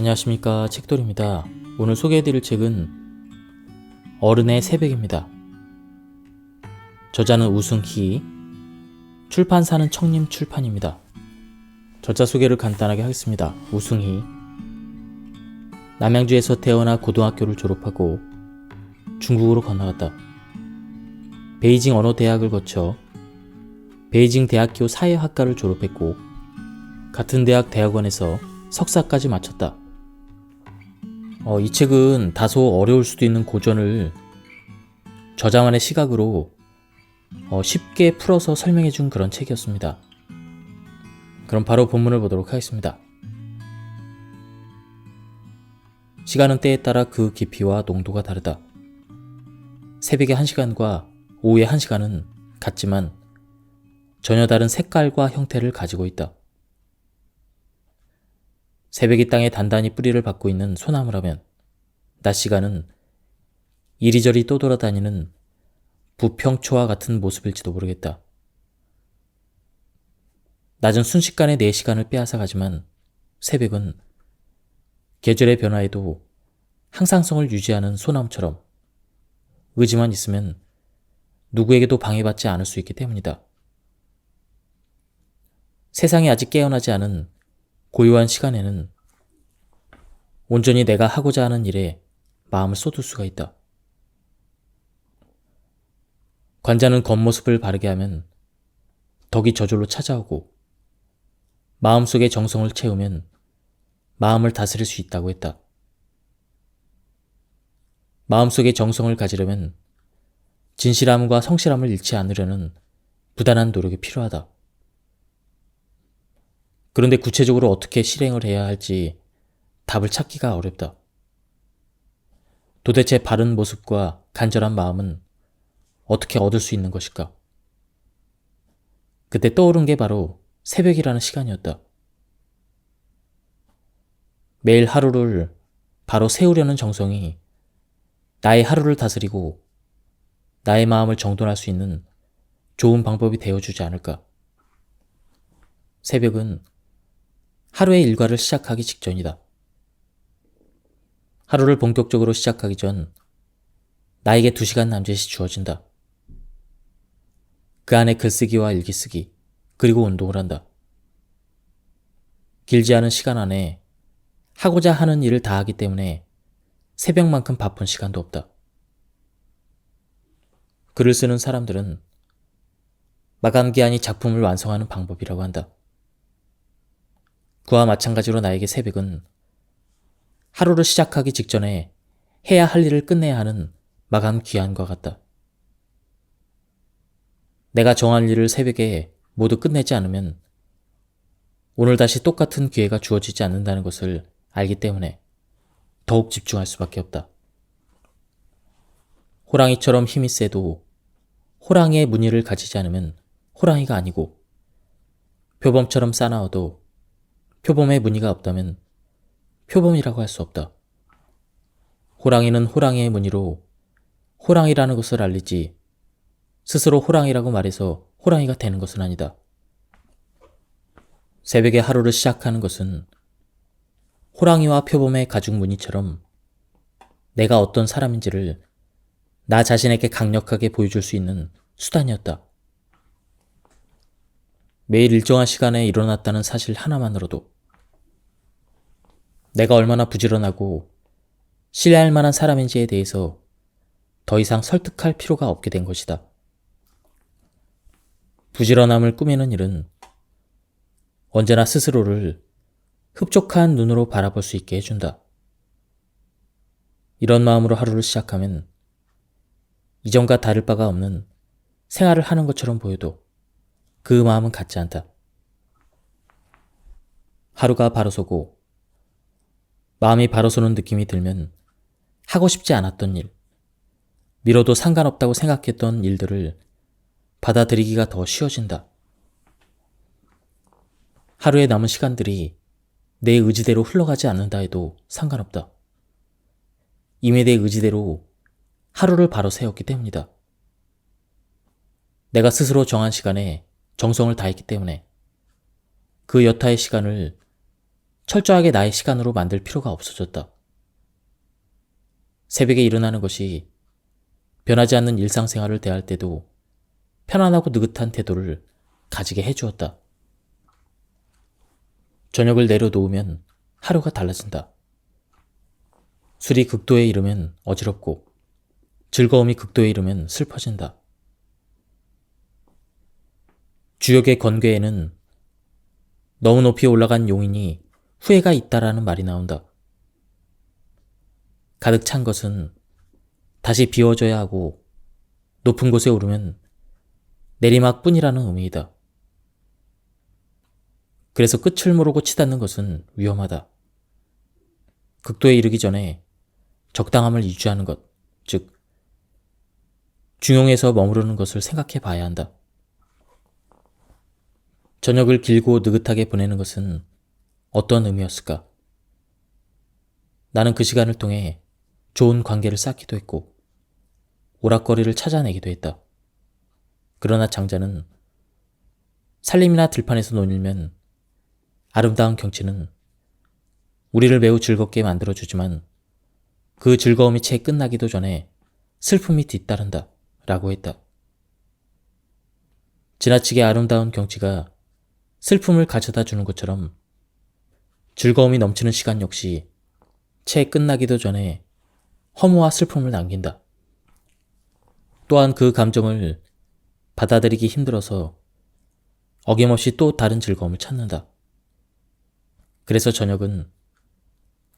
안녕하십니까, 책돌입니다. 오늘 소개해드릴 책은 어른의 새벽입니다. 저자는 우승희, 출판사는 청림출판입니다. 저자 소개를 간단하게 하겠습니다. 우승희, 남양주에서 태어나 고등학교를 졸업하고 중국으로 건너갔다. 베이징 언어대학을 거쳐 베이징 대학교 사회학과를 졸업했고 같은 대학 대학원에서 석사까지 마쳤다. 이 책은 다소 어려울 수도 있는 고전을 저자만의 시각으로 쉽게 풀어서 설명해준 그런 책이었습니다. 그럼 바로 본문을 보도록 하겠습니다. 시간은 때에 따라 그 깊이와 농도가 다르다. 새벽의 1시간과 오후의 1시간은 같지만 전혀 다른 색깔과 형태를 가지고 있다. 새벽이 땅에 단단히 뿌리를 받고 있는 소나무라면 낮 시간은 이리저리 떠돌아다니는 부평초와 같은 모습일지도 모르겠다. 낮은 순식간에 4시간을 빼앗아가지만 새벽은 계절의 변화에도 항상성을 유지하는 소나무처럼 의지만 있으면 누구에게도 방해받지 않을 수 있기 때문이다. 세상이 아직 깨어나지 않은 고요한 시간에는 온전히 내가 하고자 하는 일에 마음을 쏟을 수가 있다. 관자는 겉모습을 바르게 하면 덕이 저절로 찾아오고 마음속에 정성을 채우면 마음을 다스릴 수 있다고 했다. 마음속에 정성을 가지려면 진실함과 성실함을 잃지 않으려는 부단한 노력이 필요하다. 그런데 구체적으로 어떻게 실행을 해야 할지 답을 찾기가 어렵다. 도대체 바른 모습과 간절한 마음은 어떻게 얻을 수 있는 것일까? 그때 떠오른 게 바로 새벽이라는 시간이었다. 매일 하루를 바로 세우려는 정성이 나의 하루를 다스리고 나의 마음을 정돈할 수 있는 좋은 방법이 되어주지 않을까? 새벽은 하루의 일과를 시작하기 직전이다. 하루를 본격적으로 시작하기 전 나에게 2시간 남짓이 주어진다. 그 안에 글쓰기와 일기쓰기, 그리고 운동을 한다. 길지 않은 시간 안에 하고자 하는 일을 다 하기 때문에 새벽만큼 바쁜 시간도 없다. 글을 쓰는 사람들은 마감기한이 작품을 완성하는 방법이라고 한다. 그와 마찬가지로 나에게 새벽은 하루를 시작하기 직전에 해야 할 일을 끝내야 하는 마감 기한과 같다. 내가 정한 일을 새벽에 모두 끝내지 않으면 오늘 다시 똑같은 기회가 주어지지 않는다는 것을 알기 때문에 더욱 집중할 수밖에 없다. 호랑이처럼 힘이 세도 호랑이의 무늬를 가지지 않으면 호랑이가 아니고, 표범처럼 싸나워도 표범의 무늬가 없다면 표범이라고 할 수 없다. 호랑이는 호랑이의 무늬로 호랑이라는 것을 알리지 스스로 호랑이라고 말해서 호랑이가 되는 것은 아니다. 새벽에 하루를 시작하는 것은 호랑이와 표범의 가죽 무늬처럼 내가 어떤 사람인지를 나 자신에게 강력하게 보여줄 수 있는 수단이었다. 매일 일정한 시간에 일어났다는 사실 하나만으로도 내가 얼마나 부지런하고 신뢰할 만한 사람인지에 대해서 더 이상 설득할 필요가 없게 된 것이다. 부지런함을 꾸미는 일은 언제나 스스로를 흡족한 눈으로 바라볼 수 있게 해준다. 이런 마음으로 하루를 시작하면 이전과 다를 바가 없는 생활을 하는 것처럼 보여도 그 마음은 같지 않다. 하루가 바로 서고 마음이 바로 서는 느낌이 들면 하고 싶지 않았던 일, 미뤄도 상관없다고 생각했던 일들을 받아들이기가 더 쉬워진다. 하루에 남은 시간들이 내 의지대로 흘러가지 않는다 해도 상관없다. 이미 내 의지대로 하루를 바로 세웠기 때문이다. 내가 스스로 정한 시간에 정성을 다했기 때문에 그 여타의 시간을 철저하게 나의 시간으로 만들 필요가 없어졌다. 새벽에 일어나는 것이 변하지 않는 일상생활을 대할 때도 편안하고 느긋한 태도를 가지게 해주었다. 저녁을 내려놓으면 하루가 달라진다. 술이 극도에 이르면 어지럽고 즐거움이 극도에 이르면 슬퍼진다. 주역의 건괴에는 너무 높이 올라간 용인이 후회가 있다라는 말이 나온다. 가득 찬 것은 다시 비워져야 하고 높은 곳에 오르면 내리막뿐이라는 의미이다. 그래서 끝을 모르고 치닫는 것은 위험하다. 극도에 이르기 전에 적당함을 유지하는 것, 즉 중용에서 머무르는 것을 생각해 봐야 한다. 저녁을 길고 느긋하게 보내는 것은 어떤 의미였을까? 나는 그 시간을 통해 좋은 관계를 쌓기도 했고 오락거리를 찾아내기도 했다. 그러나 장자는 산림이나 들판에서 논일면 아름다운 경치는 우리를 매우 즐겁게 만들어주지만 그 즐거움이 채 끝나기도 전에 슬픔이 뒤따른다 라고 했다. 지나치게 아름다운 경치가 슬픔을 가져다 주는 것처럼 즐거움이 넘치는 시간 역시 채 끝나기도 전에 허무와 슬픔을 남긴다. 또한 그 감정을 받아들이기 힘들어서 어김없이 또 다른 즐거움을 찾는다. 그래서 저녁은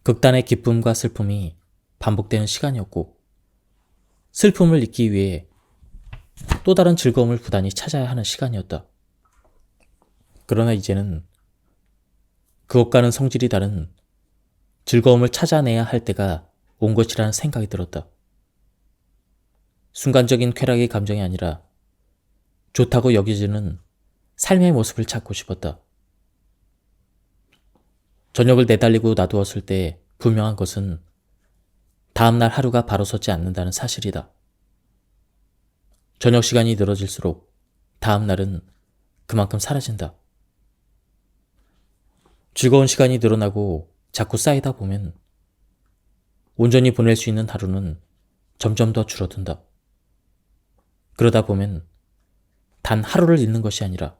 극단의 기쁨과 슬픔이 반복되는 시간이었고 슬픔을 잊기 위해 또 다른 즐거움을 부단히 찾아야 하는 시간이었다. 그러나 이제는 그것과는 성질이 다른 즐거움을 찾아내야 할 때가 온 것이라는 생각이 들었다. 순간적인 쾌락의 감정이 아니라 좋다고 여겨지는 삶의 모습을 찾고 싶었다. 저녁을 내달리고 놔두었을 때 분명한 것은 다음날 하루가 바로 서지 않는다는 사실이다. 저녁 시간이 늘어질수록 다음날은 그만큼 사라진다. 즐거운 시간이 늘어나고 자꾸 쌓이다 보면 온전히 보낼 수 있는 하루는 점점 더 줄어든다. 그러다 보면 단 하루를 잃는 것이 아니라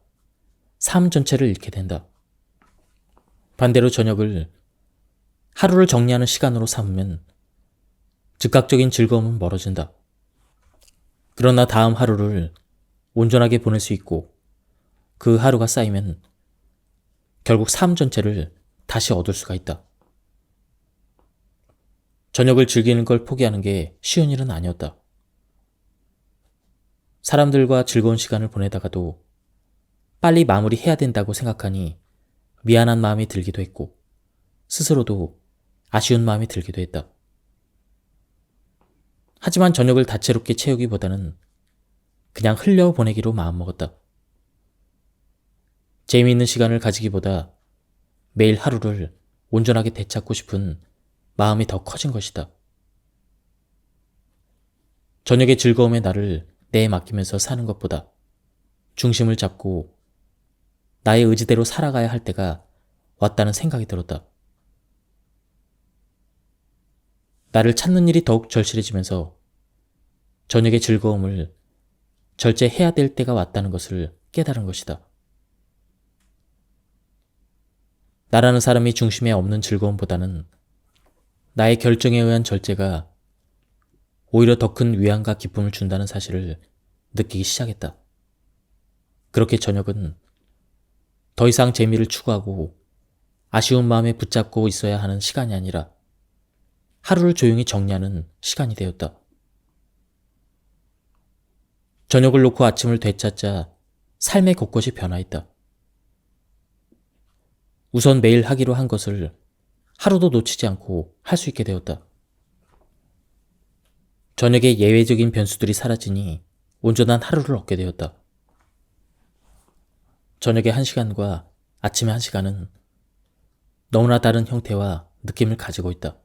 삶 전체를 잃게 된다. 반대로 저녁을 하루를 정리하는 시간으로 삼으면 즉각적인 즐거움은 멀어진다. 그러나 다음 하루를 온전하게 보낼 수 있고 그 하루가 쌓이면 결국 삶 전체를 다시 얻을 수가 있다. 저녁을 즐기는 걸 포기하는 게 쉬운 일은 아니었다. 사람들과 즐거운 시간을 보내다가도 빨리 마무리해야 된다고 생각하니 미안한 마음이 들기도 했고 스스로도 아쉬운 마음이 들기도 했다. 하지만 저녁을 다채롭게 채우기보다는 그냥 흘려보내기로 마음먹었다. 재미있는 시간을 가지기보다 매일 하루를 온전하게 되찾고 싶은 마음이 더 커진 것이다. 저녁의 즐거움의 날을 내에 맡기면서 사는 것보다 중심을 잡고 나의 의지대로 살아가야 할 때가 왔다는 생각이 들었다. 나를 찾는 일이 더욱 절실해지면서 저녁의 즐거움을 절제해야 될 때가 왔다는 것을 깨달은 것이다. 나라는 사람이 중심에 없는 즐거움보다는 나의 결정에 의한 절제가 오히려 더 큰 위안과 기쁨을 준다는 사실을 느끼기 시작했다. 그렇게 저녁은 더 이상 재미를 추구하고 아쉬운 마음에 붙잡고 있어야 하는 시간이 아니라 하루를 조용히 정리하는 시간이 되었다. 저녁을 놓고 아침을 되찾자 삶의 곳곳이 변화했다. 우선 매일 하기로 한 것을 하루도 놓치지 않고 할 수 있게 되었다. 저녁에 예외적인 변수들이 사라지니 온전한 하루를 얻게 되었다. 저녁의 1시간과 아침의 1시간은 너무나 다른 형태와 느낌을 가지고 있다.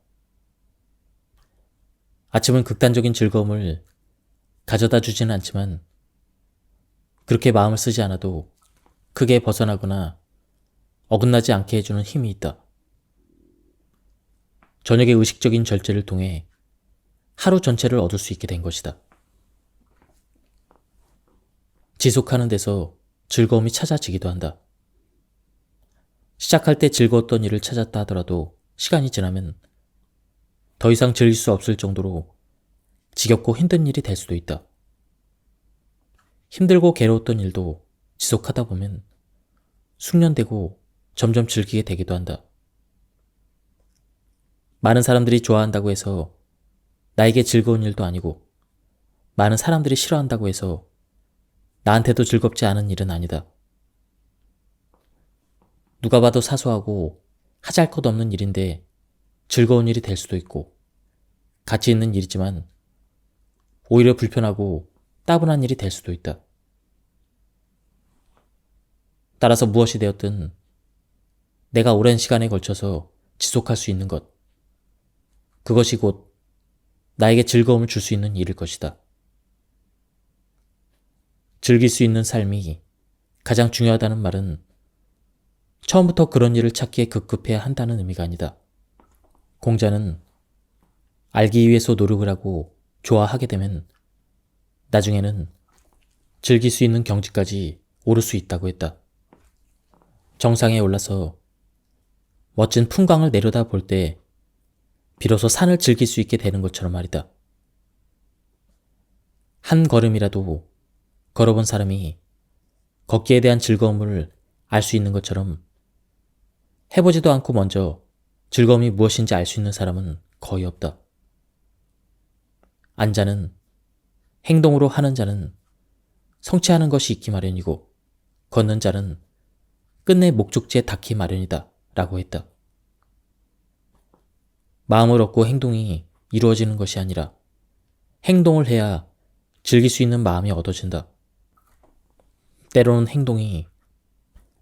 아침은 극단적인 즐거움을 가져다 주지는 않지만 그렇게 마음을 쓰지 않아도 크게 벗어나거나 어긋나지 않게 해주는 힘이 있다. 저녁의 의식적인 절제를 통해 하루 전체를 얻을 수 있게 된 것이다. 지속하는 데서 즐거움이 찾아지기도 한다. 시작할 때 즐거웠던 일을 찾았다 하더라도 시간이 지나면 더 이상 즐길 수 없을 정도로 지겹고 힘든 일이 될 수도 있다. 힘들고 괴로웠던 일도 지속하다 보면 숙련되고 점점 즐기게 되기도 한다. 많은 사람들이 좋아한다고 해서 나에게 즐거운 일도 아니고, 많은 사람들이 싫어한다고 해서 나한테도 즐겁지 않은 일은 아니다. 누가 봐도 사소하고 하지 할 것 없는 일인데 즐거운 일이 될 수도 있고, 가치 있는 일이지만 오히려 불편하고 따분한 일이 될 수도 있다. 따라서 무엇이 되었든 내가 오랜 시간에 걸쳐서 지속할 수 있는 것, 그것이 곧 나에게 즐거움을 줄 수 있는 일일 것이다. 즐길 수 있는 삶이 가장 중요하다는 말은 처음부터 그런 일을 찾기에 급급해야 한다는 의미가 아니다. 공자는 알기 위해서 노력을 하고 좋아하게 되면 나중에는 즐길 수 있는 경지까지 오를 수 있다고 했다. 정상에 올라서 멋진 풍광을 내려다볼 때 비로소 산을 즐길 수 있게 되는 것처럼 말이다. 한 걸음이라도 걸어본 사람이 걷기에 대한 즐거움을 알 수 있는 것처럼 해보지도 않고 먼저 즐거움이 무엇인지 알 수 있는 사람은 거의 없다. 안자는, 행동으로 하는 자는 성취하는 것이 있기 마련이고, 걷는 자는 끝내 목적지에 닿기 마련이다 라고 했다. 마음을 얻고 행동이 이루어지는 것이 아니라 행동을 해야 즐길 수 있는 마음이 얻어진다. 때로는 행동이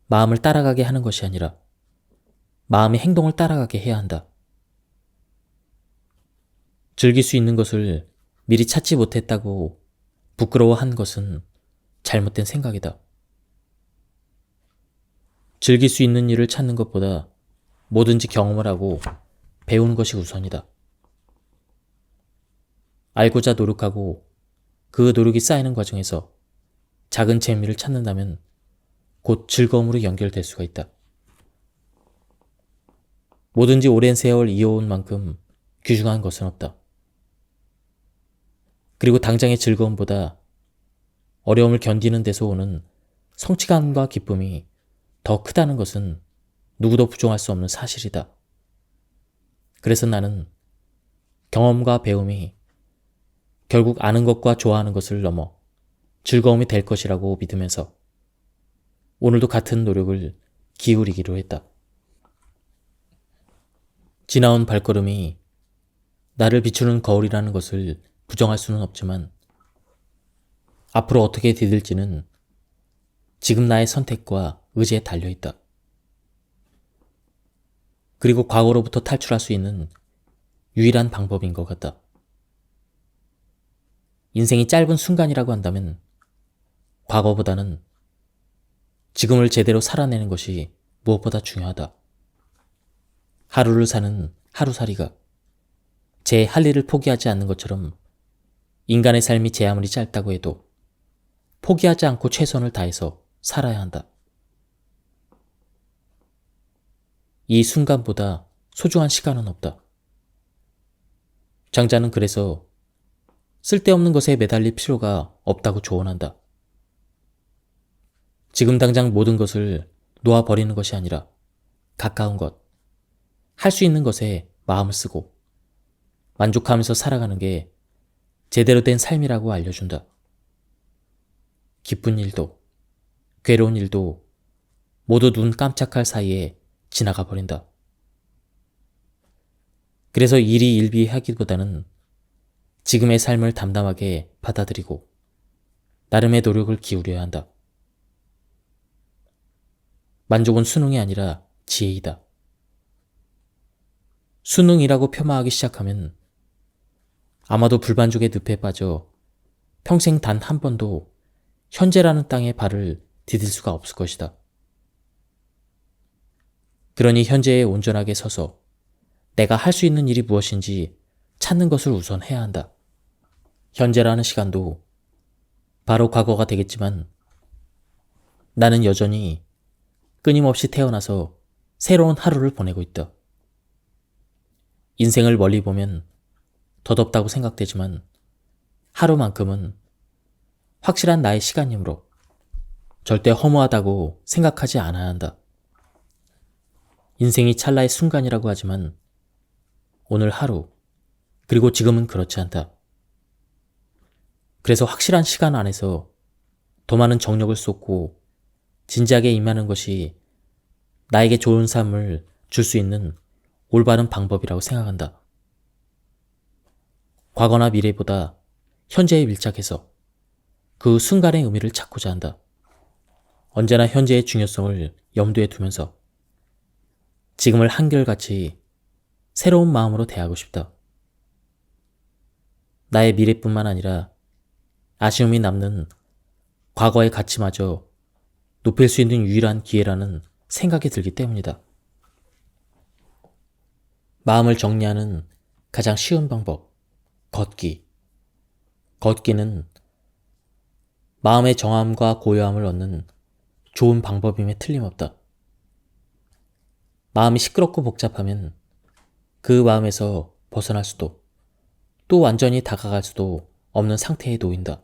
마음을 따라가게 하는 것이 아니라 마음이 행동을 따라가게 해야 한다. 즐길 수 있는 것을 미리 찾지 못했다고 부끄러워한 것은 잘못된 생각이다. 즐길 수 있는 일을 찾는 것보다 뭐든지 경험을 하고 배우는 것이 우선이다. 알고자 노력하고 그 노력이 쌓이는 과정에서 작은 재미를 찾는다면 곧 즐거움으로 연결될 수가 있다. 뭐든지 오랜 세월 이어온 만큼 귀중한 것은 없다. 그리고 당장의 즐거움보다 어려움을 견디는 데서 오는 성취감과 기쁨이 더 크다는 것은 누구도 부정할 수 없는 사실이다. 그래서 나는 경험과 배움이 결국 아는 것과 좋아하는 것을 넘어 즐거움이 될 것이라고 믿으면서 오늘도 같은 노력을 기울이기로 했다. 지나온 발걸음이 나를 비추는 거울이라는 것을 부정할 수는 없지만 앞으로 어떻게 디딜지는 지금 나의 선택과 의지에 달려있다. 그리고 과거로부터 탈출할 수 있는 유일한 방법인 것 같다. 인생이 짧은 순간이라고 한다면 과거보다는 지금을 제대로 살아내는 것이 무엇보다 중요하다. 하루를 사는 하루살이가 제 할 일을 포기하지 않는 것처럼 인간의 삶이 제 아무리 짧다고 해도 포기하지 않고 최선을 다해서 살아야 한다. 이 순간보다 소중한 시간은 없다. 장자는 그래서 쓸데없는 것에 매달릴 필요가 없다고 조언한다. 지금 당장 모든 것을 놓아버리는 것이 아니라 가까운 것, 할 수 있는 것에 마음을 쓰고 만족하면서 살아가는 게 제대로 된 삶이라고 알려준다. 기쁜 일도 괴로운 일도 모두 눈 깜짝할 사이에 지나가 버린다. 그래서 일이 일비하기보다는 지금의 삶을 담담하게 받아들이고 나름의 노력을 기울여야 한다. 만족은 수능이 아니라 지혜이다. 수능이라고 폄하하기 시작하면 아마도 불만족의 늪에 빠져 평생 단 한 번도 현재라는 땅에 발을 디딜 수가 없을 것이다. 그러니 현재에 온전하게 서서 내가 할 수 있는 일이 무엇인지 찾는 것을 우선 해야 한다. 현재라는 시간도 바로 과거가 되겠지만 나는 여전히 끊임없이 태어나서 새로운 하루를 보내고 있다. 인생을 멀리 보면 덧없다고 생각되지만 하루만큼은 확실한 나의 시간이므로 절대 허무하다고 생각하지 않아야 한다. 인생이 찰나의 순간이라고 하지만 오늘 하루, 그리고 지금은 그렇지 않다. 그래서 확실한 시간 안에서 더 많은 정력을 쏟고 진지하게 임하는 것이 나에게 좋은 삶을 줄 수 있는 올바른 방법이라고 생각한다. 과거나 미래보다 현재에 밀착해서 그 순간의 의미를 찾고자 한다. 언제나 현재의 중요성을 염두에 두면서 지금을 한결같이 새로운 마음으로 대하고 싶다. 나의 미래뿐만 아니라 아쉬움이 남는 과거의 가치마저 높일 수 있는 유일한 기회라는 생각이 들기 때문이다. 마음을 정리하는 가장 쉬운 방법, 걷기. 걷기는 마음의 정함과 고요함을 얻는 좋은 방법임에 틀림없다. 마음이 시끄럽고 복잡하면 그 마음에서 벗어날 수도 또 완전히 다가갈 수도 없는 상태에 놓인다.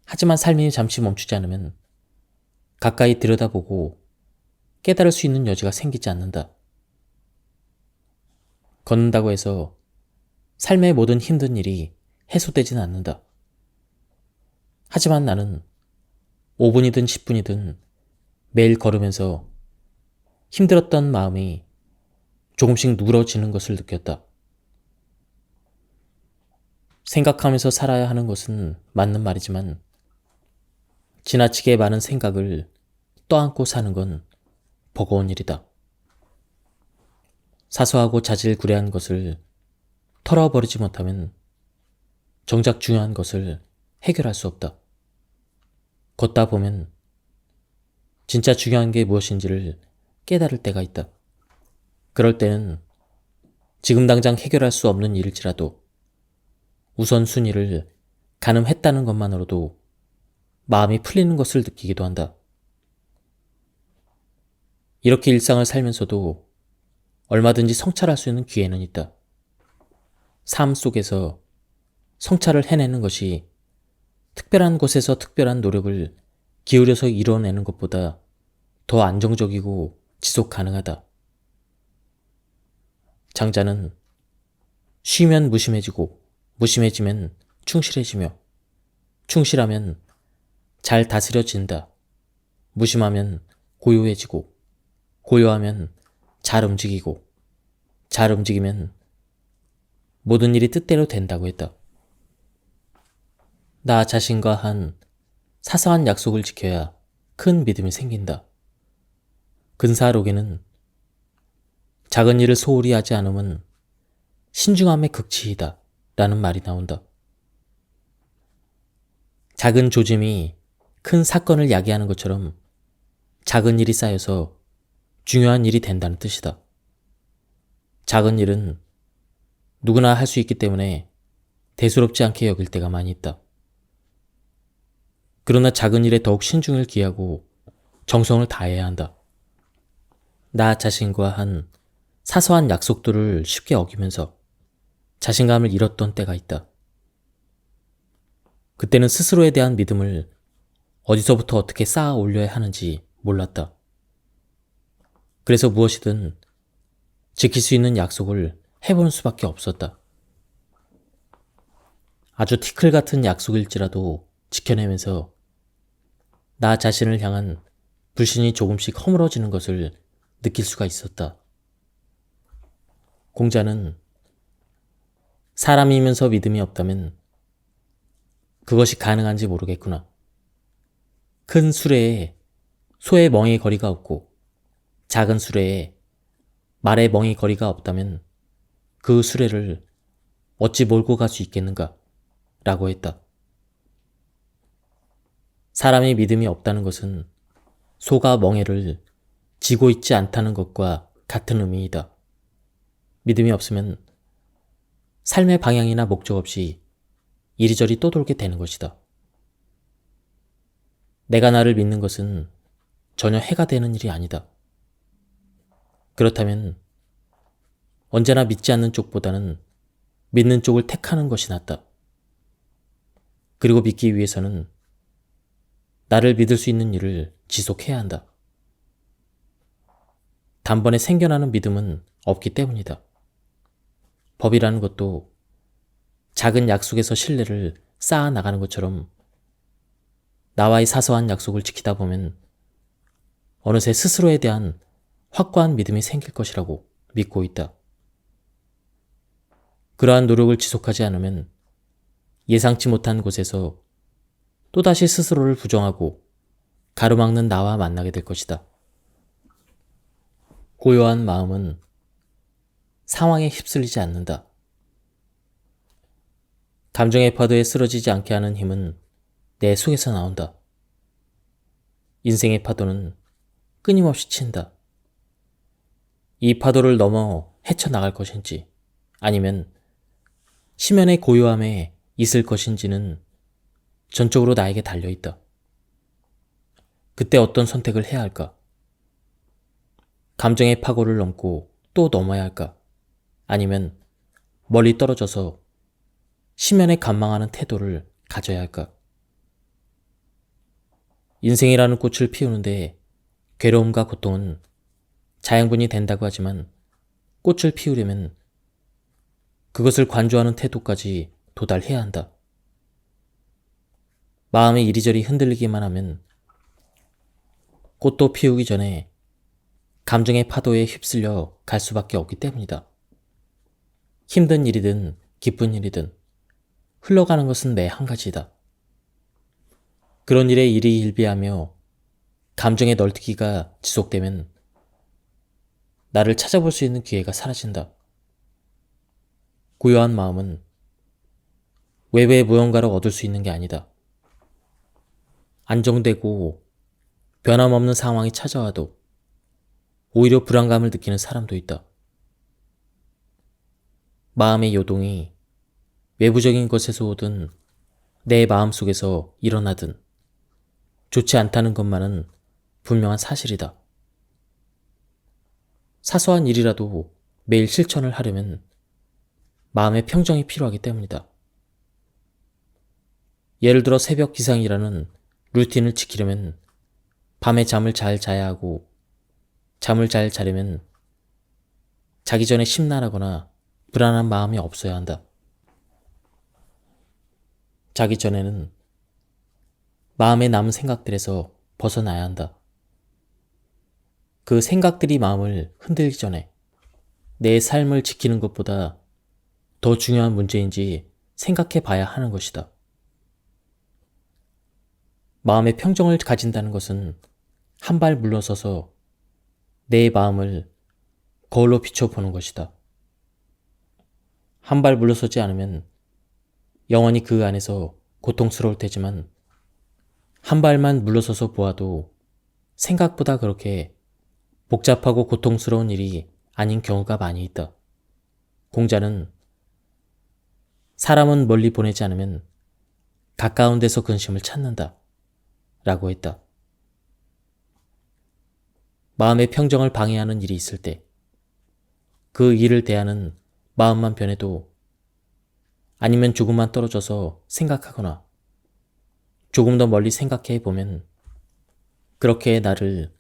하지만 삶이 잠시 멈추지 않으면 가까이 들여다보고 깨달을 수 있는 여지가 생기지 않는다. 걷는다고 해서 삶의 모든 힘든 일이 해소되지는 않는다. 하지만 나는 5분이든 10분이든 매일 걸으면서 힘들었던 마음이 조금씩 누그러지는 것을 느꼈다. 생각하면서 살아야 하는 것은 맞는 말이지만 지나치게 많은 생각을 떠안고 사는 건 버거운 일이다. 사소하고 자질구레한 것을 털어버리지 못하면 정작 중요한 것을 해결할 수 없다. 걷다 보면 진짜 중요한 게 무엇인지를 깨달을 때가 있다. 그럴 때는 지금 당장 해결할 수 없는 일일지라도 우선순위를 가늠했다는 것만으로도 마음이 풀리는 것을 느끼기도 한다. 이렇게 일상을 살면서도 얼마든지 성찰할 수 있는 기회는 있다. 삶 속에서 성찰을 해내는 것이 특별한 곳에서 특별한 노력을 기울여서 이뤄내는 것보다 더 안정적이고 지속 가능하다. 장자는 쉬면 무심해지고 무심해지면 충실해지며 충실하면 잘 다스려진다. 무심하면 고요해지고 고요하면 잘 움직이고 잘 움직이면 모든 일이 뜻대로 된다고 했다. 나 자신과 한 사소한 약속을 지켜야 큰 믿음이 생긴다. 근사록에는 작은 일을 소홀히 하지 않음은 신중함의 극치이다 라는 말이 나온다. 작은 조짐이 큰 사건을 야기하는 것처럼 작은 일이 쌓여서 중요한 일이 된다는 뜻이다. 작은 일은 누구나 할 수 있기 때문에 대수롭지 않게 여길 때가 많이 있다. 그러나 작은 일에 더욱 신중을 기하고 정성을 다해야 한다. 나 자신과 한 사소한 약속들을 쉽게 어기면서 자신감을 잃었던 때가 있다. 그때는 스스로에 대한 믿음을 어디서부터 어떻게 쌓아 올려야 하는지 몰랐다. 그래서 무엇이든 지킬 수 있는 약속을 해보는 수밖에 없었다. 아주 티끌 같은 약속일지라도 지켜내면서 나 자신을 향한 불신이 조금씩 허물어지는 것을 느낄 수가 있었다. 공자는 사람이면서 믿음이 없다면 그것이 가능한지 모르겠구나. 큰 수레에 소의 멍에 거리가 없고 작은 수레에 말의 멍에 거리가 없다면 그 수레를 어찌 몰고 갈 수 있겠는가? 라고 했다. 사람이 믿음이 없다는 것은 소가 멍에를 지고 있지 않다는 것과 같은 의미이다. 믿음이 없으면 삶의 방향이나 목적 없이 이리저리 떠돌게 되는 것이다. 내가 나를 믿는 것은 전혀 해가 되는 일이 아니다. 그렇다면 언제나 믿지 않는 쪽보다는 믿는 쪽을 택하는 것이 낫다. 그리고 믿기 위해서는 나를 믿을 수 있는 일을 지속해야 한다. 단번에 생겨나는 믿음은 없기 때문이다. 법이라는 것도 작은 약속에서 신뢰를 쌓아 나가는 것처럼 나와의 사소한 약속을 지키다 보면 어느새 스스로에 대한 확고한 믿음이 생길 것이라고 믿고 있다. 그러한 노력을 지속하지 않으면 예상치 못한 곳에서 또다시 스스로를 부정하고 가로막는 나와 만나게 될 것이다. 고요한 마음은 상황에 휩쓸리지 않는다. 감정의 파도에 쓰러지지 않게 하는 힘은 내 속에서 나온다. 인생의 파도는 끊임없이 친다. 이 파도를 넘어 헤쳐나갈 것인지 아니면 심연의 고요함에 있을 것인지는 전적으로 나에게 달려있다. 그때 어떤 선택을 해야 할까? 감정의 파고를 넘고 또 넘어야 할까? 아니면 멀리 떨어져서 심연에 관망하는 태도를 가져야 할까? 인생이라는 꽃을 피우는데 괴로움과 고통은 자양분이 된다고 하지만 꽃을 피우려면 그것을 관조하는 태도까지 도달해야 한다. 마음이 이리저리 흔들리기만 하면 꽃도 피우기 전에 감정의 파도에 휩쓸려 갈 수밖에 없기 때문이다. 힘든 일이든 기쁜 일이든 흘러가는 것은 매 한 가지다. 그런 일에 일희일비하며 감정의 널뛰기가 지속되면 나를 찾아볼 수 있는 기회가 사라진다. 고요한 마음은 외부의 무언가를 얻을 수 있는 게 아니다. 안정되고 변함없는 상황이 찾아와도 오히려 불안감을 느끼는 사람도 있다. 마음의 요동이 외부적인 것에서 오든 내 마음속에서 일어나든 좋지 않다는 것만은 분명한 사실이다. 사소한 일이라도 매일 실천을 하려면 마음의 평정이 필요하기 때문이다. 예를 들어 새벽 기상이라는 루틴을 지키려면 밤에 잠을 잘 자야 하고 잠을 잘 자려면 자기 전에 심란하거나 불안한 마음이 없어야 한다. 자기 전에는 마음에 남은 생각들에서 벗어나야 한다. 그 생각들이 마음을 흔들기 전에 내 삶을 지키는 것보다 더 중요한 문제인지 생각해 봐야 하는 것이다. 마음의 평정을 가진다는 것은 한 발 물러서서 내 마음을 거울로 비춰보는 것이다. 한 발 물러서지 않으면 영원히 그 안에서 고통스러울 테지만 한 발만 물러서서 보아도 생각보다 그렇게 복잡하고 고통스러운 일이 아닌 경우가 많이 있다. 공자는 사람은 멀리 보내지 않으면 가까운 데서 근심을 찾는다 라고 했다. 마음의 평정을 방해하는 일이 있을 때 그 일을 대하는 마음만 변해도 아니면 조금만 떨어져서 생각하거나 조금 더 멀리 생각해 보면 그렇게 나를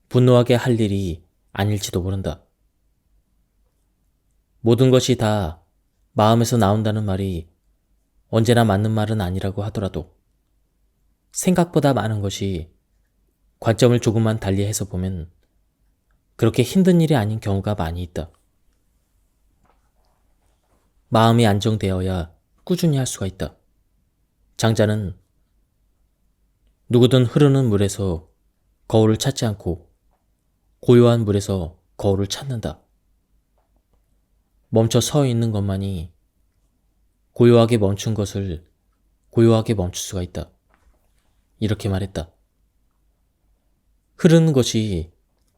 분노하게 할 일이 아닐지도 모른다. 모든 것이 다 마음에서 나온다는 말이 언제나 맞는 말은 아니라고 하더라도 생각보다 많은 것이 관점을 조금만 달리해서 보면 그렇게 힘든 일이 아닌 경우가 많이 있다. 마음이 안정되어야 꾸준히 할 수가 있다. 장자는 누구든 흐르는 물에서 거울을 찾지 않고 고요한 물에서 거울을 찾는다. 멈춰 서 있는 것만이 고요하게 멈춘 것을 고요하게 멈출 수가 있다. 이렇게 말했다. 흐르는 것이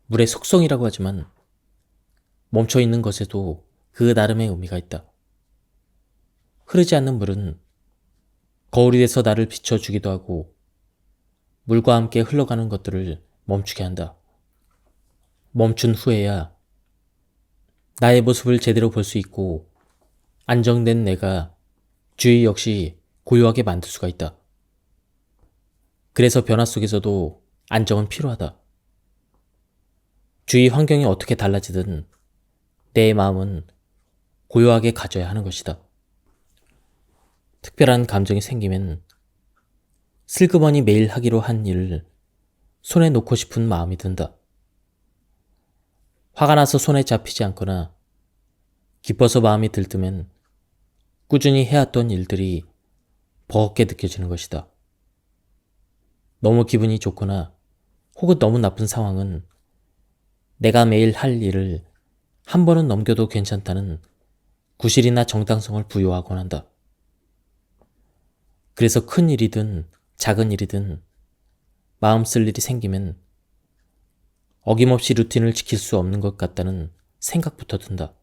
물의 속성이라고 하지만 멈춰 있는 것에도 그 나름의 의미가 있다. 흐르지 않는 물은 거울이 돼서 나를 비춰주기도 하고 물과 함께 흘러가는 것들을 멈추게 한다. 멈춘 후에야 나의 모습을 제대로 볼 수 있고 안정된 내가 주의 역시 고요하게 만들 수가 있다. 그래서 변화 속에서도 안정은 필요하다. 주위 환경이 어떻게 달라지든 내 마음은 고요하게 가져야 하는 것이다. 특별한 감정이 생기면 슬그머니 매일 하기로 한 일을 손에 놓고 싶은 마음이 든다. 화가 나서 손에 잡히지 않거나 기뻐서 마음이 들뜨면 꾸준히 해왔던 일들이 버겁게 느껴지는 것이다. 너무 기분이 좋거나 혹은 너무 나쁜 상황은 내가 매일 할 일을 한 번은 넘겨도 괜찮다는 구실이나 정당성을 부여하곤 한다. 그래서 큰 일이든 작은 일이든 마음 쓸 일이 생기면 어김없이 루틴을 지킬 수 없는 것 같다는 생각부터 든다.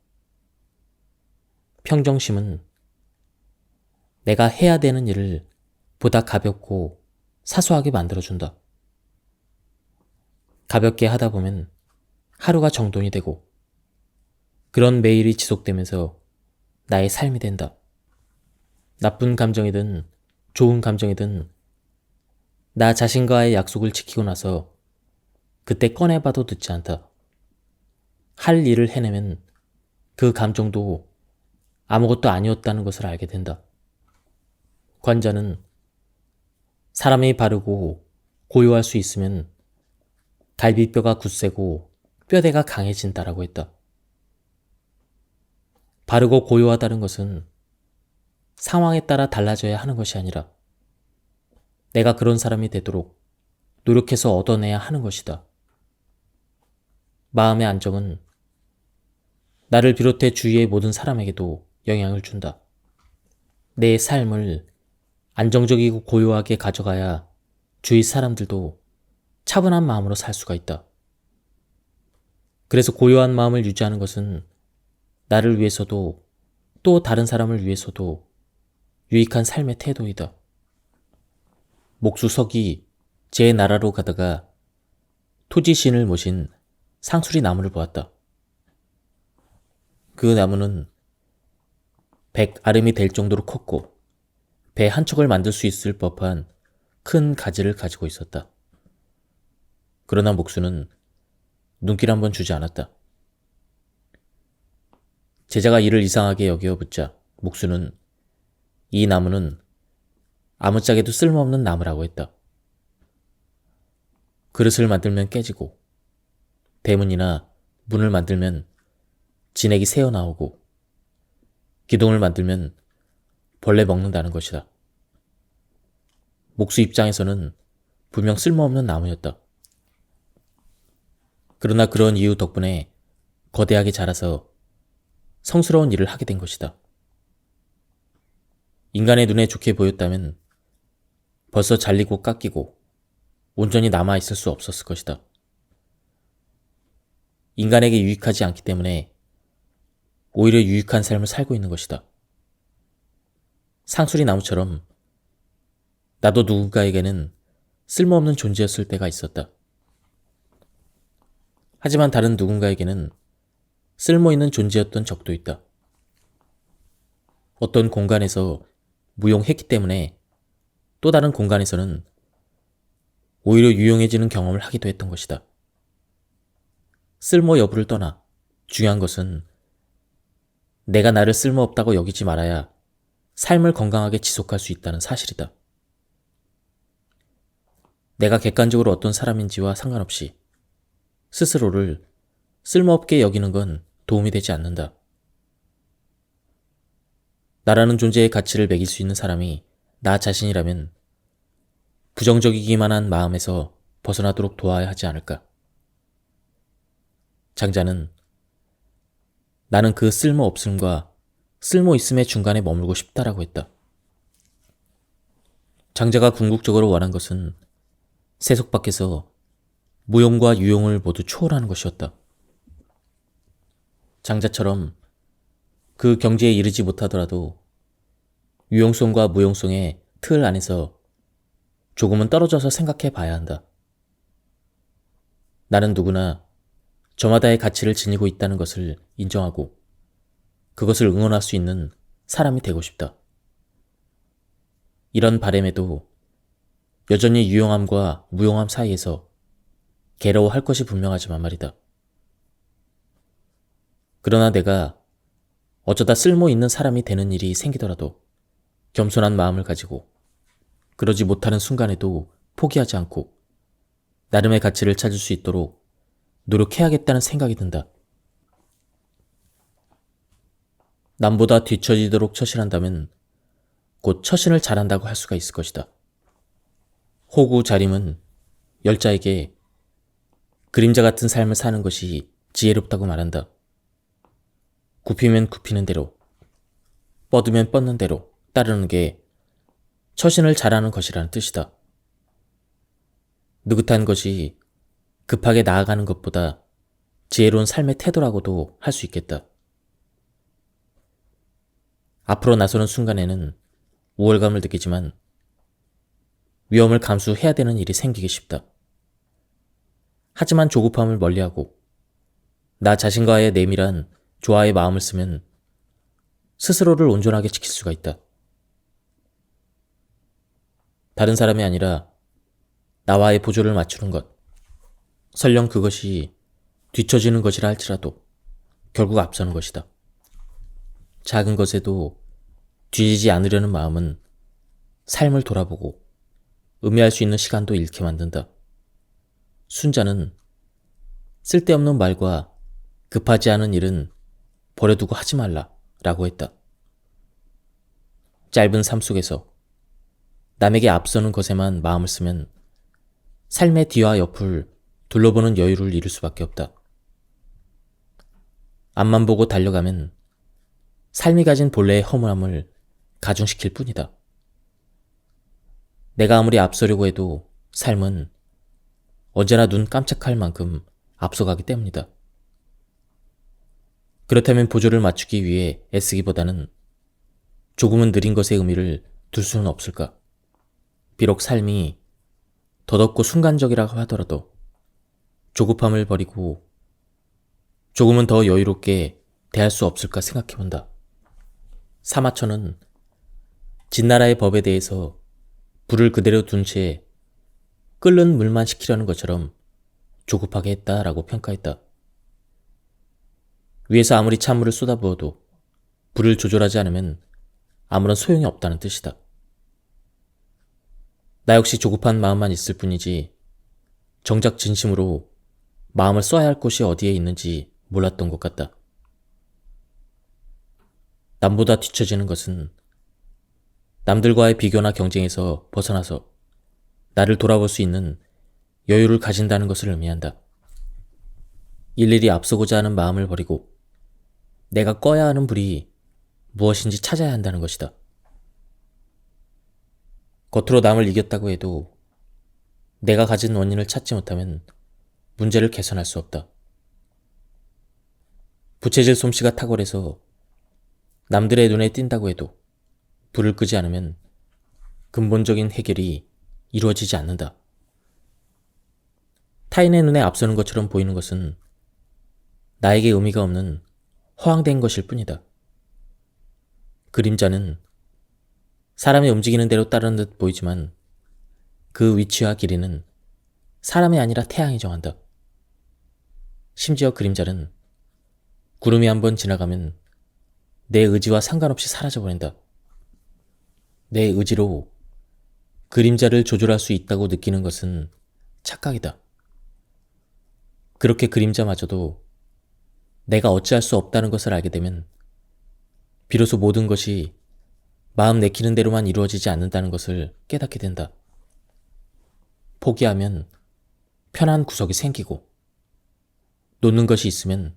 평정심은 내가 해야 되는 일을 보다 가볍고 사소하게 만들어준다. 가볍게 하다 보면 하루가 정돈이 되고 그런 매일이 지속되면서 나의 삶이 된다. 나쁜 감정이든 좋은 감정이든 나 자신과의 약속을 지키고 나서 그때 꺼내봐도 늦지 않다. 할 일을 해내면 그 감정도 아무것도 아니었다는 것을 알게 된다. 관자는 사람이 바르고 고요할 수 있으면 갈비뼈가 굳세고 뼈대가 강해진다라고 했다. 바르고 고요하다는 것은 상황에 따라 달라져야 하는 것이 아니라 내가 그런 사람이 되도록 노력해서 얻어내야 하는 것이다. 마음의 안정은 나를 비롯해 주위의 모든 사람에게도 영향을 준다. 내 삶을 안정적이고 고요하게 가져가야 주위 사람들도 차분한 마음으로 살 수가 있다. 그래서 고요한 마음을 유지하는 것은 나를 위해서도 또 다른 사람을 위해서도 유익한 삶의 태도이다. 목수석이 제 나라로 가다가 토지신을 모신 상수리 나무를 보았다. 그 나무는 100아름이 될 정도로 컸고 배 한 척을 만들 수 있을 법한 큰 가지를 가지고 있었다. 그러나 목수는 눈길 한번 주지 않았다. 제자가 이를 이상하게 여겨 묻자 목수는 이 나무는 아무짝에도 쓸모없는 나무라고 했다. 그릇을 만들면 깨지고 대문이나 문을 만들면 진액이 새어나오고 기둥을 만들면 벌레 먹는다는 것이다. 목수 입장에서는 분명 쓸모없는 나무였다. 그러나 그런 이유 덕분에 거대하게 자라서 성스러운 일을 하게 된 것이다. 인간의 눈에 좋게 보였다면 벌써 잘리고 깎이고 온전히 남아있을 수 없었을 것이다. 인간에게 유익하지 않기 때문에 오히려 유익한 삶을 살고 있는 것이다. 상수리 나무처럼 나도 누군가에게는 쓸모없는 존재였을 때가 있었다. 하지만 다른 누군가에게는 쓸모있는 존재였던 적도 있다. 어떤 공간에서 무용했기 때문에 또 다른 공간에서는 오히려 유용해지는 경험을 하기도 했던 것이다. 쓸모 여부를 떠나 중요한 것은 내가 나를 쓸모없다고 여기지 말아야 삶을 건강하게 지속할 수 있다는 사실이다. 내가 객관적으로 어떤 사람인지와 상관없이 스스로를 쓸모없게 여기는 건 도움이 되지 않는다. 나라는 존재의 가치를 매길 수 있는 사람이 나 자신이라면 부정적이기만 한 마음에서 벗어나도록 도와야 하지 않을까. 장자는 나는 그 쓸모없음과 쓸모있음의 중간에 머물고 싶다라고 했다. 장자가 궁극적으로 원한 것은 세속 밖에서 무용과 유용을 모두 초월하는 것이었다. 장자처럼 그 경지에 이르지 못하더라도 유용성과 무용성의 틀 안에서 조금은 떨어져서 생각해 봐야 한다. 나는 누구나 저마다의 가치를 지니고 있다는 것을 인정하고 그것을 응원할 수 있는 사람이 되고 싶다. 이런 바람에도 여전히 유용함과 무용함 사이에서 괴로워할 것이 분명하지만 말이다. 그러나 내가 어쩌다 쓸모 있는 사람이 되는 일이 생기더라도 겸손한 마음을 가지고 그러지 못하는 순간에도 포기하지 않고 나름의 가치를 찾을 수 있도록 노력해야겠다는 생각이 든다. 남보다 뒤처지도록 처신한다면 곧 처신을 잘한다고 할 수가 있을 것이다. 호구자림은 열자에게 그림자 같은 삶을 사는 것이 지혜롭다고 말한다. 굽히면 굽히는 대로, 뻗으면 뻗는 대로 따르는 게 처신을 잘하는 것이라는 뜻이다. 느긋한 것이 급하게 나아가는 것보다 지혜로운 삶의 태도라고도 할 수 있겠다. 앞으로 나서는 순간에는 우월감을 느끼지만 위험을 감수해야 되는 일이 생기기 쉽다. 하지만 조급함을 멀리하고 나 자신과의 내밀한 조화의 마음을 쓰면 스스로를 온전하게 지킬 수가 있다. 다른 사람이 아니라 나와의 보조를 맞추는 것, 설령 그것이 뒤처지는 것이라 할지라도 결국 앞서는 것이다. 작은 것에도 뒤지지 않으려는 마음은 삶을 돌아보고 의미할 수 있는 시간도 잃게 만든다. 순자는 쓸데없는 말과 급하지 않은 일은 버려두고 하지 말라 라고 했다. 짧은 삶 속에서 남에게 앞서는 것에만 마음을 쓰면 삶의 뒤와 옆을 둘러보는 여유를 잃을 수밖에 없다. 앞만 보고 달려가면 삶이 가진 본래의 허무함을 가중시킬 뿐이다. 내가 아무리 앞서려고 해도 삶은 언제나 눈 깜짝할 만큼 앞서가기 때문이다. 그렇다면 보조를 맞추기 위해 애쓰기보다는 조금은 느린 것의 의미를 둘 수는 없을까? 비록 삶이 더덥고 순간적이라고 하더라도 조급함을 버리고 조금은 더 여유롭게 대할 수 없을까 생각해본다. 사마천은 진나라의 법에 대해서 불을 그대로 둔 채 끓는 물만 식히려는 것처럼 조급하게 했다라고 평가했다. 위에서 아무리 찬물을 쏟아부어도 불을 조절하지 않으면 아무런 소용이 없다는 뜻이다. 나 역시 조급한 마음만 있을 뿐이지 정작 진심으로 마음을 써야 할 곳이 어디에 있는지 몰랐던 것 같다. 남보다 뒤처지는 것은 남들과의 비교나 경쟁에서 벗어나서 나를 돌아볼 수 있는 여유를 가진다는 것을 의미한다. 일일이 앞서고자 하는 마음을 버리고 내가 꺼야 하는 불이 무엇인지 찾아야 한다는 것이다. 겉으로 남을 이겼다고 해도 내가 가진 원인을 찾지 못하면 문제를 개선할 수 없다. 부채질 솜씨가 탁월해서 남들의 눈에 띈다고 해도 불을 끄지 않으면 근본적인 해결이 이루어지지 않는다. 타인의 눈에 앞서는 것처럼 보이는 것은 나에게 의미가 없는 허황된 것일 뿐이다. 그림자는 사람이 움직이는 대로 따르는 듯 보이지만 그 위치와 길이는 사람이 아니라 태양이 정한다. 심지어 그림자는 구름이 한번 지나가면 내 의지와 상관없이 사라져버린다. 내 의지로 그림자를 조절할 수 있다고 느끼는 것은 착각이다. 그렇게 그림자마저도 내가 어찌할 수 없다는 것을 알게 되면 비로소 모든 것이 마음 내키는 대로만 이루어지지 않는다는 것을 깨닫게 된다. 포기하면 편한 구석이 생기고 놓는 것이 있으면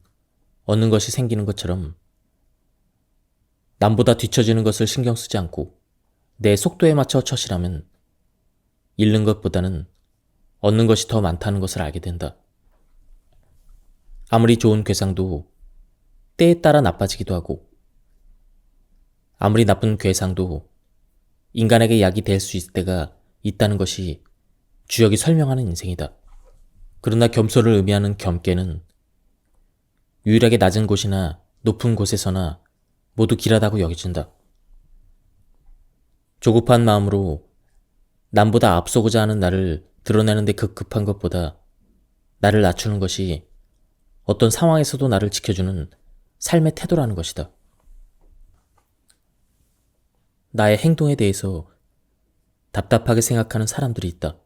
얻는 것이 생기는 것처럼 남보다 뒤처지는 것을 신경 쓰지 않고 내 속도에 맞춰 처신하면 잃는 것보다는 얻는 것이 더 많다는 것을 알게 된다. 아무리 좋은 궤상도 때에 따라 나빠지기도 하고 아무리 나쁜 괴상도 인간에게 약이 될 수 있을 때가 있다는 것이 주역이 설명하는 인생이다. 그러나 겸손을 의미하는 겸께는 유일하게 낮은 곳이나 높은 곳에서나 모두 길하다고 여겨진다. 조급한 마음으로 남보다 앞서고자 하는 나를 드러내는 데 급급한 것보다 나를 낮추는 것이 어떤 상황에서도 나를 지켜주는 삶의 태도라는 것이다. 나의 행동에 대해서 답답하게 생각하는 사람들이 있다.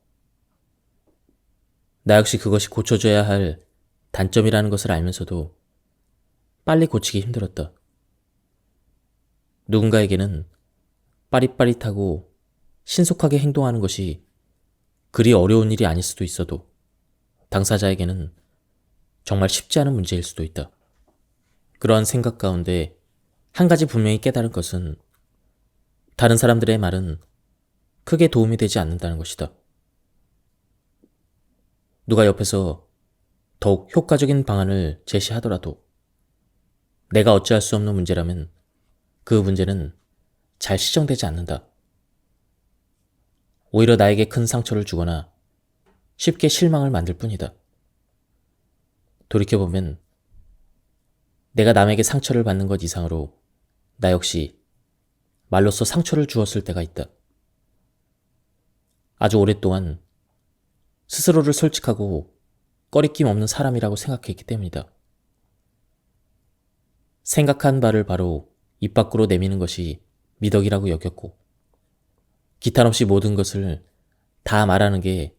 나 역시 그것이 고쳐져야 할 단점이라는 것을 알면서도 빨리 고치기 힘들었다. 누군가에게는 빠릿빠릿하고 신속하게 행동하는 것이 그리 어려운 일이 아닐 수도 있어도 당사자에게는 정말 쉽지 않은 문제일 수도 있다. 그러한 생각 가운데 한 가지 분명히 깨달은 것은 다른 사람들의 말은 크게 도움이 되지 않는다는 것이다. 누가 옆에서 더욱 효과적인 방안을 제시하더라도 내가 어찌할 수 없는 문제라면 그 문제는 잘 시정되지 않는다. 오히려 나에게 큰 상처를 주거나 쉽게 실망을 만들 뿐이다. 돌이켜보면 내가 남에게 상처를 받는 것 이상으로 나 역시 말로써 상처를 주었을 때가 있다. 아주 오랫동안 스스로를 솔직하고 꺼리낌 없는 사람이라고 생각했기 때문이다. 생각한 바를 바로 입 밖으로 내미는 것이 미덕이라고 여겼고 기탄 없이 모든 것을 다 말하는 게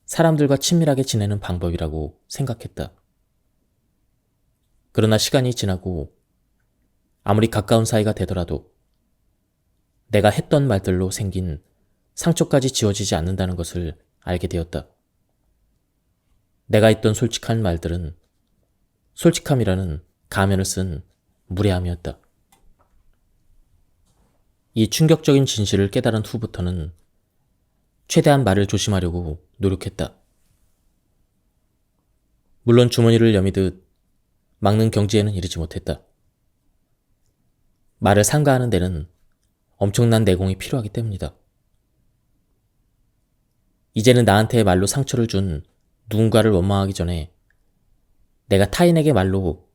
사람들과 친밀하게 지내는 방법이라고 생각했다. 그러나 시간이 지나고 아무리 가까운 사이가 되더라도 내가 했던 말들로 생긴 상처까지 지워지지 않는다는 것을 알게 되었다. 내가 했던 솔직한 말들은 솔직함이라는 가면을 쓴 무례함이었다. 이 충격적인 진실을 깨달은 후부터는 최대한 말을 조심하려고 노력했다. 물론 주머니를 여미듯 막는 경지에는 이르지 못했다. 말을 삼가하는 데는 엄청난 내공이 필요하기 때문이다. 이제는 나한테 말로 상처를 준 누군가를 원망하기 전에 내가 타인에게 말로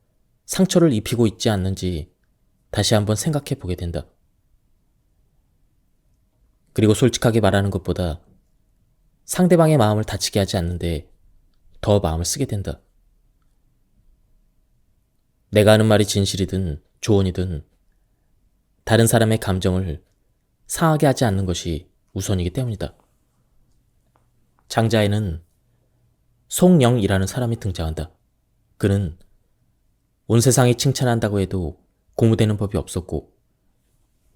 상처를 입히고 있지 않는지 다시 한번 생각해 보게 된다. 그리고 솔직하게 말하는 것보다 상대방의 마음을 다치게 하지 않는데 더 마음을 쓰게 된다. 내가 하는 말이 진실이든 조언이든 다른 사람의 감정을 상하게 하지 않는 것이 우선이기 때문이다. 장자에는 송영이라는 사람이 등장한다. 그는 온 세상이 칭찬한다고 해도 고무되는 법이 없었고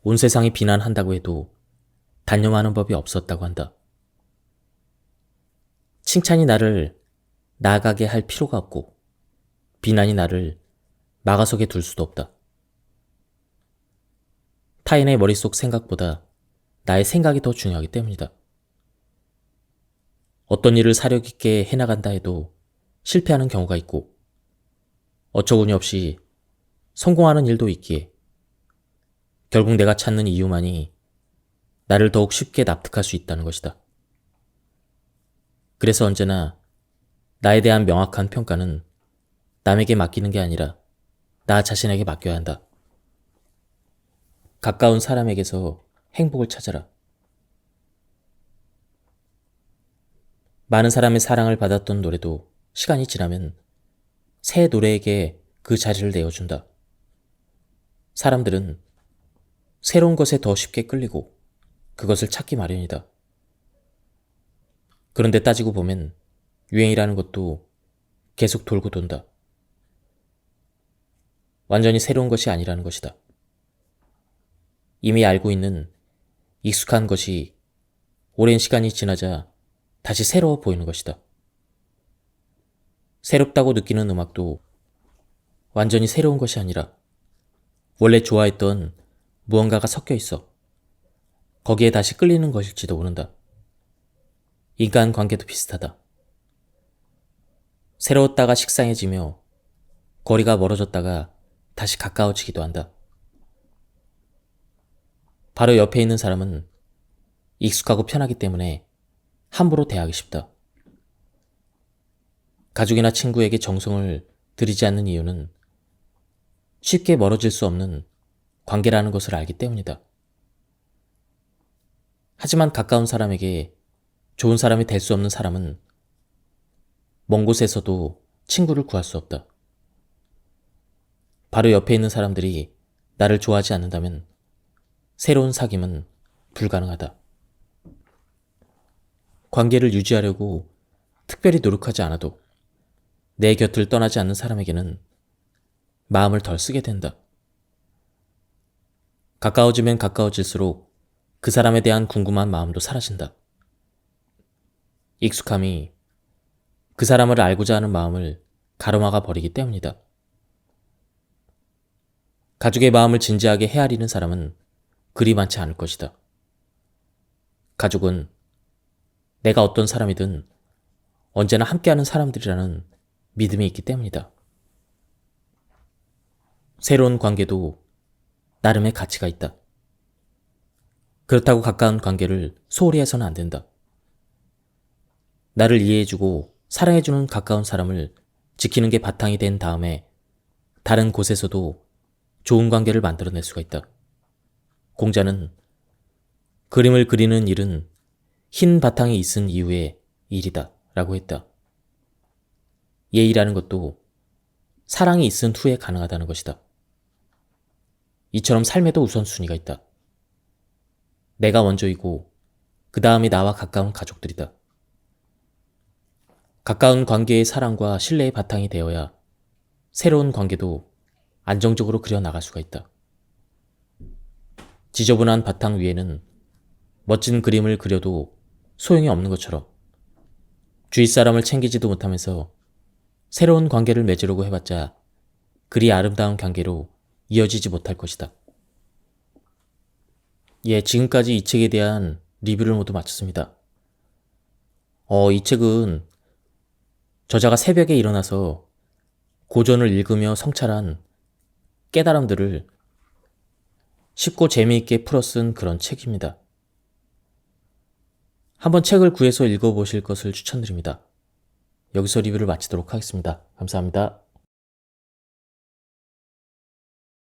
온 세상이 비난한다고 해도 단념하는 법이 없었다고 한다. 칭찬이 나를 나아가게 할 필요가 없고 비난이 나를 막아서게 둘 수도 없다. 타인의 머릿속 생각보다 나의 생각이 더 중요하기 때문이다. 어떤 일을 사력 있게 해나간다 해도 실패하는 경우가 있고 어처구니 없이 성공하는 일도 있기에 결국 내가 찾는 이유만이 나를 더욱 쉽게 납득할 수 있다는 것이다. 그래서 언제나 나에 대한 명확한 평가는 남에게 맡기는 게 아니라 나 자신에게 맡겨야 한다. 가까운 사람에게서 행복을 찾아라. 많은 사람의 사랑을 받았던 노래도 시간이 지나면 새 노래에게 그 자리를 내어준다. 사람들은 새로운 것에 더 쉽게 끌리고 그것을 찾기 마련이다. 그런데 따지고 보면 유행이라는 것도 계속 돌고 돈다. 완전히 새로운 것이 아니라는 것이다. 이미 알고 있는 익숙한 것이 오랜 시간이 지나자 다시 새로워 보이는 것이다. 새롭다고 느끼는 음악도 완전히 새로운 것이 아니라 원래 좋아했던 무언가가 섞여 있어 거기에 다시 끌리는 것일지도 모른다. 인간 관계도 비슷하다. 새로웠다가 식상해지며 거리가 멀어졌다가 다시 가까워지기도 한다. 바로 옆에 있는 사람은 익숙하고 편하기 때문에 함부로 대하기 쉽다. 가족이나 친구에게 정성을 들이지 않는 이유는 쉽게 멀어질 수 없는 관계라는 것을 알기 때문이다. 하지만 가까운 사람에게 좋은 사람이 될 수 없는 사람은 먼 곳에서도 친구를 구할 수 없다. 바로 옆에 있는 사람들이 나를 좋아하지 않는다면 새로운 사귐은 불가능하다. 관계를 유지하려고 특별히 노력하지 않아도 내 곁을 떠나지 않는 사람에게는 마음을 덜 쓰게 된다. 가까워지면 가까워질수록 그 사람에 대한 궁금한 마음도 사라진다. 익숙함이 그 사람을 알고자 하는 마음을 가로막아 버리기 때문이다. 가족의 마음을 진지하게 헤아리는 사람은 그리 많지 않을 것이다. 가족은 내가 어떤 사람이든 언제나 함께하는 사람들이라는 믿음이 있기 때문이다. 새로운 관계도 나름의 가치가 있다. 그렇다고 가까운 관계를 소홀히 해서는 안 된다. 나를 이해해주고 사랑해주는 가까운 사람을 지키는 게 바탕이 된 다음에 다른 곳에서도 좋은 관계를 만들어낼 수가 있다. 공자는 그림을 그리는 일은 흰 바탕이 있은 이후의 일이다 라고 했다. 예의라는 것도 사랑이 있은 후에 가능하다는 것이다. 이처럼 삶에도 우선순위가 있다. 내가 먼저이고 그 다음이 나와 가까운 가족들이다. 가까운 관계의 사랑과 신뢰의 바탕이 되어야 새로운 관계도 안정적으로 그려나갈 수가 있다. 지저분한 바탕 위에는 멋진 그림을 그려도 소용이 없는 것처럼 주위 사람을 챙기지도 못하면서 새로운 관계를 맺으려고 해봤자 그리 아름다운 관계로 이어지지 못할 것이다. 지금까지 이 책에 대한 리뷰를 모두 마쳤습니다. 이 책은 저자가 새벽에 일어나서 고전을 읽으며 성찰한 깨달음들을 쉽고 재미있게 풀어 쓴 그런 책입니다. 한번 책을 구해서 읽어보실 것을 추천드립니다. 여기서 리뷰를 마치도록 하겠습니다. 감사합니다.